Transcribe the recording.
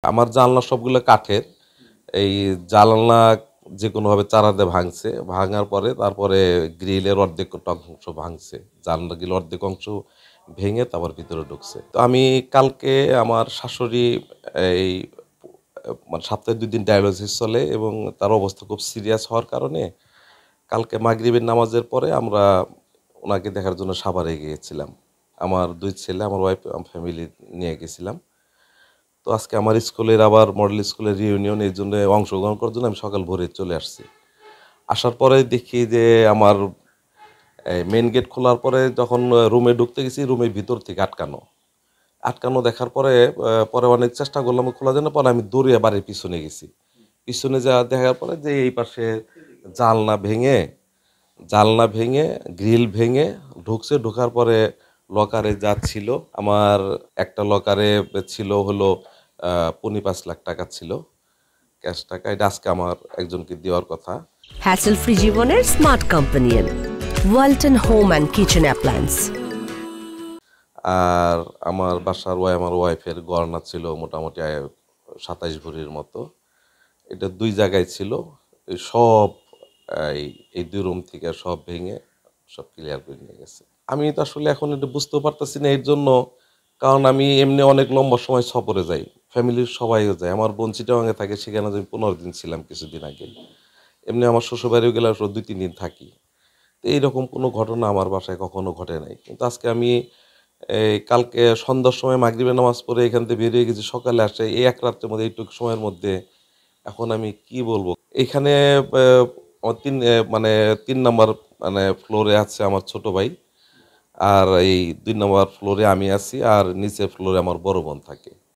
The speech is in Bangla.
আমার জানলা সবগুলো কাঠের। এই জানালা যেকোনোভাবে চারা দিয়ে ভাঙছে। ভাঙার পরে তারপরে গ্রিলের অর্ধেকটা অংশ ভাঙছে। জানলা গ্রিল অর্ধেক অংশ ভেঙে তারপর ভিতরে ঢুকছে। তো আমি কালকে আমার শাশুড়ি এই মানে সপ্তাহে ২ দিন ডায়ালিসিস চলে এবং তার অবস্থা খুব সিরিয়াস হওয়ার কারণে কালকে মাগরিবের নামাজের পরে আমরা ওনাকে দেখার জন্য সাভারে গিয়েছিলাম। আমার ২ ছেলে, আমার ওয়াইফ, ফ্যামিলি নিয়ে গেছিলাম। তো আজকে আমার স্কুলের আবার মডেল স্কুলের রিউনিয়ন, এই জন্য অংশগ্রহণ করার জন্য আমি সকাল ভোরে চলে আসছি। আসার পরে দেখি যে আমার মেইন গেট খোলার পরে যখন রুমে ঢুকতে গেছি, রুমের ভিতর থেকে আটকানো। আটকানো দেখার পরে পরে অনেক চেষ্টা করলাম খোলার জন্য, পরে আমি দৌড়িয়ে বাড়ির পিছনে গেছি। পিছনে যাওয়া দেখার পরে যে এই পাশে জানলা ভেঙে জানলা ভেঙে গ্রিল ভেঙে ঢুকছে। ঢোকার পরে লকারে যা ছিল, আমার একটা লকারে ছিল হলো ৫.৫ লাখ টাকা ছিল, ক্যাশ টাকা। এটা আজকে আমার একজনকে দেওয়ার কথা। হ্যাসেল ফ্রি জীবনের smart companion Walton home and kitchen appliance. আর আমার বাসার আমার ওয়াইফের গয়না ছিল মোটামুটি ২৭ ভরির মতো। এটা ২ জায়গায় ছিল। এই সব এই এই ২ রুম থেকে সব ভেঙে সব ক্লিয়ার করে নিয়ে গেছে। আমি তো আসলে এখন এটা বুঝতেও পারতেছি না এর জন্য, কারণ আমি এমনি অনেক লম্বা সময় সফরে যাই। ফ্যামিলির সবাইও যায়। আমার বোন চিটাগাঙে থাকে, সেখানে আমি ১৫ দিন ছিলাম কিছুদিন আগে। এমনি আমার শ্বশুরবাড়িও গেলে ২-৩ দিন থাকি। তো এইরকম কোনো ঘটনা আমার বাসায় কখনো ঘটে নাই। কিন্তু আজকে আমি এই কালকে সন্ধ্যার সময় মাগরিবের নামাজ পড়ে এখান থেকে বেরিয়ে গেছি, সকালে আসে এই এক রাত্রের মধ্যে, এইটুকু সময়ের মধ্যে এখন আমি কি বলবো? এখানে আমার মানে ৩ নাম্বার মানে ফ্লোরে আছে আমার ছোট ভাই। আর এই ২ নাম্বার ফ্লোরে আমি আছি, আর নিচের ফ্লোরে আমার বড় বোন থাকে।